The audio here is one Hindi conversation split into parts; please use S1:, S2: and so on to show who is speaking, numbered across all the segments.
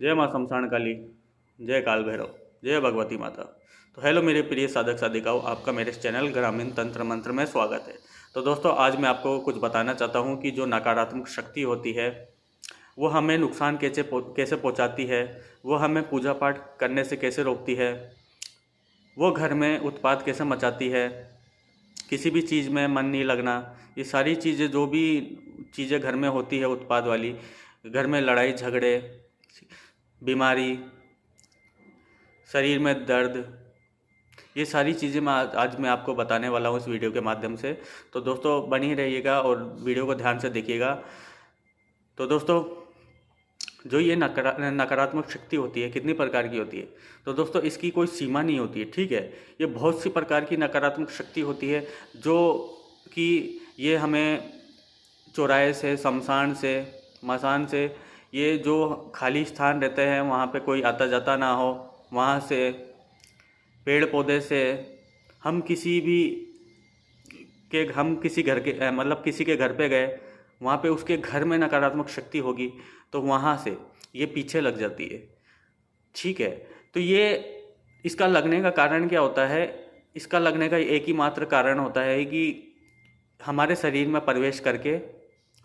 S1: जय माँ शमशान काली, जय काल भैरव, जय भगवती माता। तो हेलो मेरे प्रिय साधक साधिकाओं, आपका मेरे इस चैनल ग्रामीण तंत्र मंत्र में स्वागत है। तो दोस्तों, आज मैं आपको कुछ बताना चाहता हूँ कि जो नकारात्मक शक्ति होती है वो हमें नुकसान कैसे पहुँचाती है, वो हमें पूजा पाठ करने से कैसे रोकती है, वो घर में उत्पात कैसे मचाती है, किसी भी चीज़ में मन नहीं लगना, ये सारी चीज़ें जो भी चीज़ें घर में होती है उत्पाद वाली, घर में लड़ाई झगड़े, बीमारी, शरीर में दर्द, ये सारी चीज़ें आज मैं आपको बताने वाला हूँ इस वीडियो के माध्यम से। तो दोस्तों बनी रहिएगा और वीडियो को ध्यान से देखिएगा। तो दोस्तों, जो ये नकारात्मक शक्ति होती है कितनी प्रकार की होती है, तो दोस्तों इसकी कोई सीमा नहीं होती है, ठीक है। ये बहुत सी प्रकार की नकारात्मक शक्ति होती है जो कि ये हमें चौराहे से, शमशान से, मसान से, ये जो खाली स्थान रहते हैं वहाँ पे कोई आता जाता ना हो, वहाँ से, पेड़ पौधे से, हम किसी घर के मतलब किसी के घर पे गए, वहाँ पे उसके घर में नकारात्मक शक्ति होगी तो वहाँ से ये पीछे लग जाती है, ठीक है। तो ये इसका लगने का कारण क्या होता है? इसका लगने का एक ही मात्र कारण होता है कि हमारे शरीर में प्रवेश करके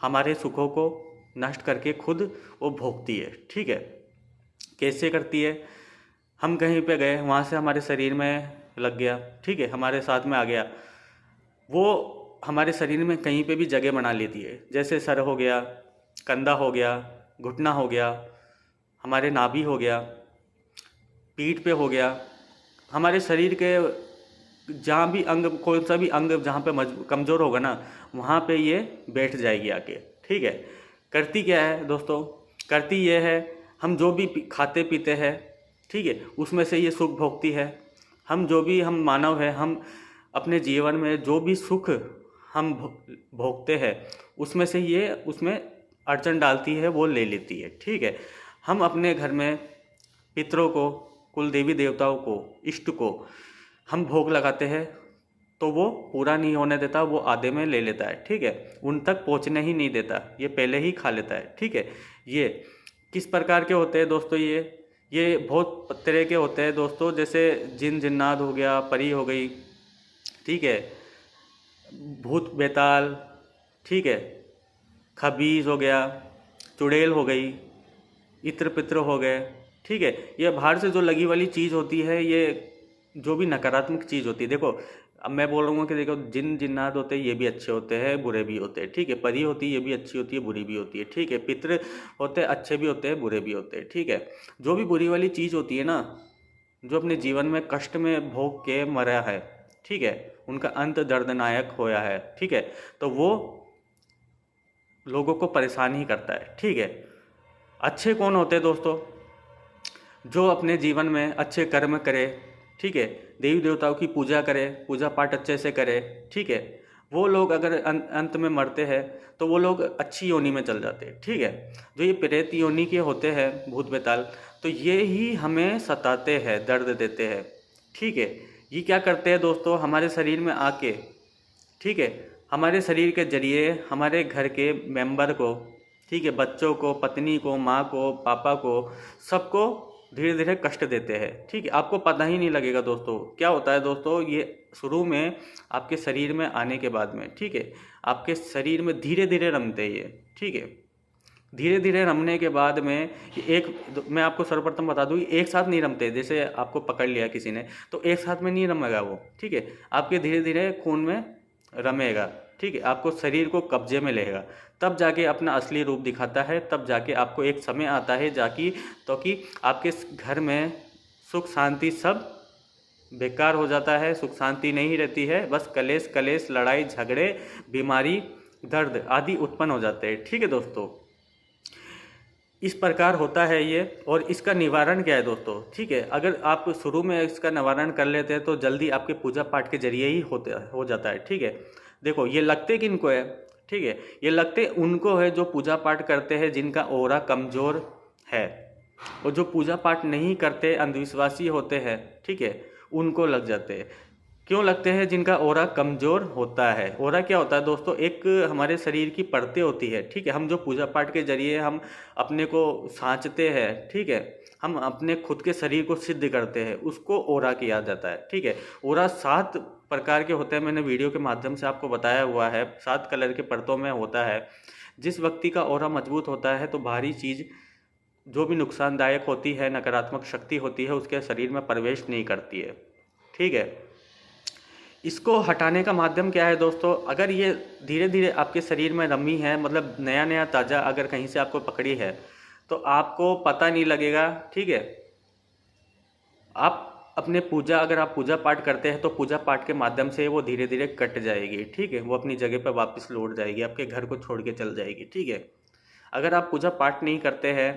S1: हमारे सुखों को नष्ट करके खुद वो भोगती है, ठीक है। कैसे करती है? हम कहीं पे गए, वहाँ से हमारे शरीर में लग गया, ठीक है, हमारे साथ में आ गया, वो हमारे शरीर में कहीं पे भी जगह बना लेती है। जैसे सर हो गया, कंधा हो गया, घुटना हो गया, हमारे नाभि हो गया, पीठ पे हो गया, हमारे शरीर के जहाँ भी अंग, कौन सा भी अंग जहाँ पे कमज़ोर होगा ना, वहाँ पे ये बैठ जाएगी आके, ठीक है। करती क्या है दोस्तों? करती ये है, हम जो भी खाते पीते हैं, ठीक है, उसमें से ये सुख भोगती है। हम मानव हैं, हम अपने जीवन में जो भी सुख हम भोगते हैं उसमें से ये उसमें अड़चन डालती है, वो ले लेती है, ठीक है। हम अपने घर में पितरों को, कुल देवी देवताओं को, इष्ट को हम भोग लगाते हैं तो वो पूरा नहीं होने देता, वो आधे में ले लेता है, ठीक है, उन तक पहुंचने ही नहीं देता, ये पहले ही खा लेता है, ठीक है। ये किस प्रकार के होते हैं दोस्तों? ये बहुत तरह के होते हैं दोस्तों, जैसे जिन जिन्नात हो गया, परी हो गई, ठीक है, भूत बेताल, ठीक है, खबीज हो गया, चुड़ैल हो गई, इत्र पित्र हो गए, ठीक है। ये बाहर से जो लगी वाली चीज़ होती है, ये जो भी नकारात्मक चीज़ होती है, देखो अब मैं बोल रहा हूँ कि देखो जिन जिन्नात होते हैं ये भी अच्छे होते हैं, बुरे भी होते हैं, ठीक है। परी होती है, ये भी अच्छी होती है, बुरी भी होती है, ठीक है। पितृ होते हैं, अच्छे भी होते हैं, बुरे भी होते हैं, ठीक है। जो भी बुरी वाली चीज़ होती है ना, जो अपने जीवन में कष्ट में भोग के मरा है, ठीक है, उनका अंत दर्दनायक होया है, ठीक है, तो वो लोगों को परेशान ही करता है, ठीक है। अच्छे कौन होते हैं दोस्तों? जो अपने जीवन में अच्छे कर्म करे, ठीक है, देवी देवताओं की पूजा करे, पूजा पाठ अच्छे से करे, ठीक है, वो लोग अगर अंत में मरते हैं तो वो लोग अच्छी योनि में चल जाते हैं, ठीक है। जो ये प्रेत योनि के होते हैं, भूत बेताल, तो ये ही हमें सताते हैं, दर्द देते हैं, ठीक है। ये क्या करते हैं दोस्तों? हमारे शरीर में आके, ठीक है, हमारे शरीर के जरिए हमारे घर के मेंबर को, ठीक है, बच्चों को, पत्नी को, माँ को, पापा को, सबको धीरे धीरे कष्ट देते हैं, ठीक है। आपको पता ही नहीं लगेगा दोस्तों क्या होता है। दोस्तों ये शुरू में आपके शरीर में आने के बाद में, ठीक है, आपके शरीर में धीरे धीरे रमते हैं ये, ठीक है। धीरे धीरे रमने के बाद में मैं आपको सर्वप्रथम बता दूँ, एक साथ नहीं रमते। जैसे आपको पकड़ लिया किसी ने तो एक साथ में नहीं रमेगा वो, ठीक है, आपके धीरे धीरे खून में रमेगा, ठीक है, आपको शरीर को कब्जे में लेगा, तब जाके अपना असली रूप दिखाता है। तब जाके आपको एक समय आता है कि आपके घर में सुख शांति सब बेकार हो जाता है, सुख शांति नहीं रहती है, बस कलेश, लड़ाई झगड़े, बीमारी, दर्द आदि उत्पन्न हो जाते हैं, ठीक है दोस्तों। इस प्रकार होता है ये। और इसका निवारण क्या है दोस्तों? ठीक है, अगर आप शुरू में इसका निवारण कर लेते हैं तो जल्दी आपके पूजा पाठ के जरिए ही हो जाता है, ठीक है। देखो ये लगते किनको है, ठीक है, ये लगते उनको है जो पूजा पाठ करते हैं, जिनका ऑरा कमज़ोर है, और जो पूजा पाठ नहीं करते, अंधविश्वासी होते हैं, ठीक है, उनको लग जाते हैं। क्यों लगते हैं? जिनका ऑरा कमज़ोर होता है। ऑरा क्या होता है दोस्तों? एक हमारे शरीर की परतें होती है, ठीक है? हम जो पूजा पाठ के जरिए हम अपने को साँचते हैं, ठीक है? हम अपने खुद के शरीर को सिद्ध करते हैं, उसको ऑरा किया जाता है, ठीक है? ऑरा 7 प्रकार के होते हैं, मैंने वीडियो के माध्यम से आपको बताया हुआ है, 7 कलर के परतों में होता है। जिस व्यक्ति का ऑरा मजबूत होता है तो बाहरी चीज़ जो भी नुकसानदायक होती है, नकारात्मक शक्ति होती है, उसके शरीर में प्रवेश नहीं करती है, ठीक है? इसको हटाने का माध्यम क्या है दोस्तों? अगर ये धीरे धीरे आपके शरीर में रमी है, मतलब नया नया ताज़ा अगर कहीं से आपको पकड़ी है, तो आपको पता नहीं लगेगा, ठीक है? आप अपने पूजा अगर आप पूजा पाठ करते हैं तो पूजा पाठ के माध्यम से वो धीरे धीरे कट जाएगी, ठीक है? वो अपनी जगह पर वापस लौट जाएगी, आपके घर को छोड़ के चल जाएगी, ठीक है? अगर आप पूजा पाठ नहीं करते हैं,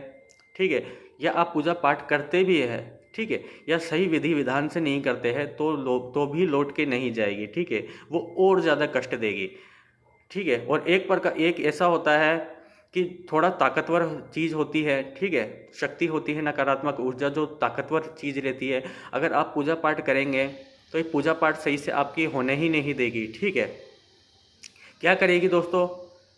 S1: ठीक है, या आप पूजा पाठ करते भी हैं, ठीक है, या सही विधि विधान से नहीं करते हैं, तो भी लौट के नहीं जाएगी, ठीक है? वो और ज़्यादा कष्ट देगी, ठीक है? और एक ऐसा होता है कि थोड़ा ताकतवर चीज़ होती है, ठीक है? शक्ति होती है, नकारात्मक ऊर्जा जो ताकतवर चीज़ रहती है, अगर आप पूजा पाठ करेंगे तो ये पूजा पाठ सही से आपकी होने ही नहीं देगी, ठीक है? क्या करेगी दोस्तों?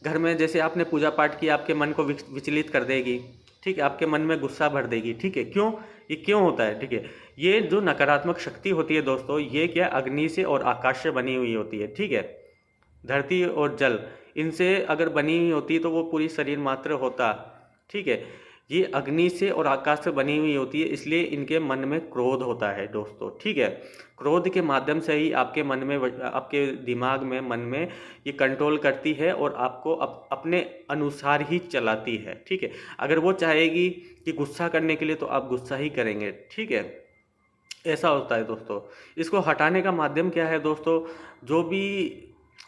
S1: घर में जैसे आपने पूजा पाठ किया, आपके मन को विचलित कर देगी, ठीक है? आपके मन में गुस्सा भर देगी, ठीक है? क्यों? ये क्यों होता है, ठीक है? ये जो नकारात्मक शक्ति होती है दोस्तों, ये क्या अग्नि से और आकाश से बनी हुई होती है, ठीक है? धरती और जल, इनसे अगर बनी हुई होती तो वो पूरी शरीर मात्र होता, ठीक है? ये अग्नि से और आकाश से बनी हुई होती है, इसलिए इनके मन में क्रोध होता है दोस्तों, ठीक है? क्रोध के माध्यम से ही आपके मन में, आपके दिमाग में, मन में ये कंट्रोल करती है और आपको अपने अनुसार ही चलाती है, ठीक है? अगर वो चाहेगी कि गुस्सा करने के लिए तो आप गुस्सा ही करेंगे, ठीक है? ऐसा होता है दोस्तों। इसको हटाने का माध्यम क्या है दोस्तों? जो भी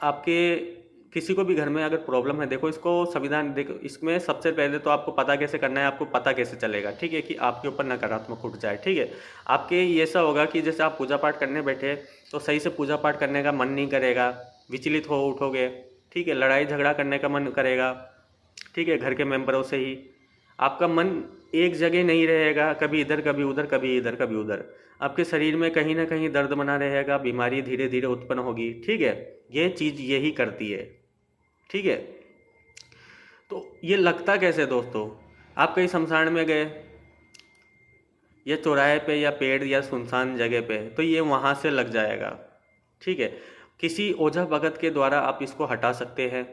S1: आपके किसी को भी घर में अगर प्रॉब्लम है, देखो इसको संविधान, देखो इसमें सबसे पहले तो आपको पता कैसे करना है, आपको पता कैसे चलेगा, ठीक है, कि आपके ऊपर नकारात्मक उठ जाए, ठीक है? आपके ये ऐसा होगा कि जैसे आप पूजा पाठ करने बैठे तो सही से पूजा पाठ करने का मन नहीं करेगा, विचलित हो उठोगे, ठीक है? लड़ाई झगड़ा करने का मन करेगा, ठीक है? घर के मेंबरों से ही आपका मन एक जगह नहीं रहेगा, कभी इधर कभी उधर, कभी इधर कभी उधर। आपके शरीर में कहीं ना कहीं दर्द बना रहेगा, बीमारी धीरे धीरे उत्पन्न होगी, ठीक है? ये चीज़ यही करती है, ठीक है? तो ये लगता कैसे दोस्तों? आप कहीं शमशान में गए या चौराहे पे या पेड़ या सुनसान जगह पे, तो ये वहाँ से लग जाएगा, ठीक है? किसी ओझा भगत के द्वारा आप इसको हटा सकते हैं।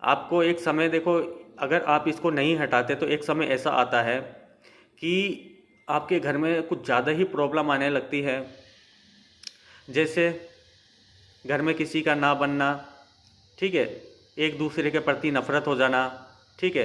S1: आपको एक समय, देखो अगर आप इसको नहीं हटाते तो एक समय ऐसा आता है कि आपके घर में कुछ ज़्यादा ही प्रॉब्लम आने लगती है, जैसे घर में किसी का ना बनना, ठीक है? एक दूसरे के प्रति नफरत हो जाना, ठीक है?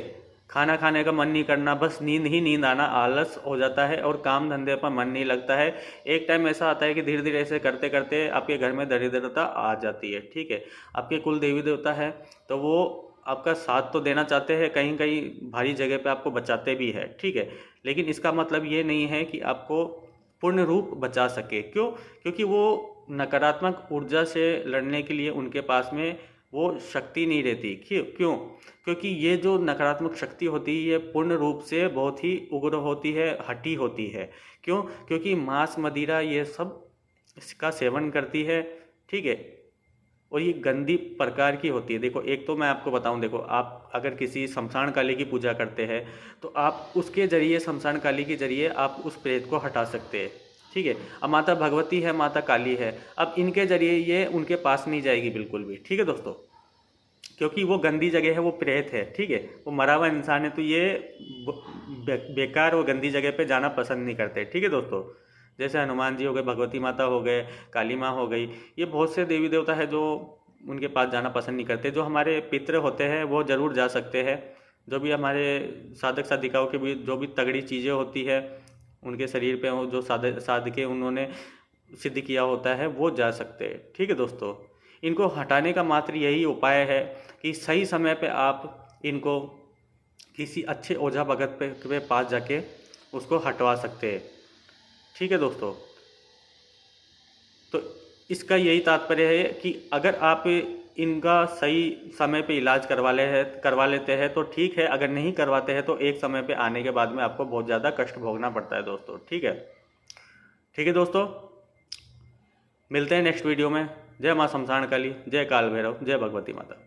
S1: खाना खाने का मन नहीं करना, बस नींद ही नींद आना, आलस हो जाता है और काम धंधे पर मन नहीं लगता है। एक टाइम ऐसा आता है कि धीरे धीरे ऐसे करते करते आपके घर में दरिद्रता आ जाती है, ठीक है? आपके कुल देवी देवता है तो वो आपका साथ तो देना चाहते हैं, कहीं कहीं भारी जगह पे आपको बचाते भी है, ठीक है? लेकिन इसका मतलब ये नहीं है कि आपको पूर्ण रूप बचा सके। क्यों? क्योंकि वो नकारात्मक ऊर्जा से लड़ने के लिए उनके पास में वो शक्ति नहीं रहती। क्यों? क्योंकि ये जो नकारात्मक शक्ति होती है ये पूर्ण रूप से बहुत ही उग्र होती है, हठी होती है। क्यों? क्योंकि मांस मदिरा ये सब इसका सेवन करती है, ठीक है? और ये गंदी प्रकार की होती है। देखो एक तो मैं आपको बताऊं, देखो आप अगर किसी शमशान काली की पूजा करते हैं तो आप उसके जरिए, शमशान काली के जरिए आप उस प्रेत को हटा सकते हैं, ठीक है? अब माता भगवती है, माता काली है, अब इनके जरिए ये उनके पास नहीं जाएगी बिल्कुल भी, ठीक है दोस्तों? क्योंकि वो गंदी जगह है, वो प्रेत है, ठीक है? वो मरा हुआ इंसान है, तो ये बेकार और गंदी जगह पे जाना पसंद नहीं करते, ठीक है दोस्तों? जैसे हनुमान जी हो गए, भगवती माता हो गए, काली माँ हो गई, ये बहुत से देवी देवता है जो उनके पास जाना पसंद नहीं करते। जो हमारे पितृ होते हैं वो ज़रूर जा सकते हैं, जो भी हमारे साधक साधिकाओं के भी जो भी तगड़ी चीज़ें होती है उनके शरीर पे, जो साधके उन्होंने सिद्ध किया होता है वो जा सकते हैं, ठीक है दोस्तों? इनको हटाने का मात्र यही उपाय है कि सही समय पे आप इनको किसी अच्छे ओझा भगत पे पास जाके उसको हटवा सकते हैं, ठीक है दोस्तों? तो इसका यही तात्पर्य है कि अगर आप इनका सही समय पे इलाज करवा लेते हैं तो ठीक है, अगर नहीं करवाते हैं तो एक समय पे आने के बाद में आपको बहुत ज़्यादा कष्ट भोगना पड़ता है दोस्तों, ठीक है? ठीक है दोस्तों, मिलते हैं नेक्स्ट वीडियो में। जय माँ शमशान काली, जय काल भैरव, जय भगवती माता।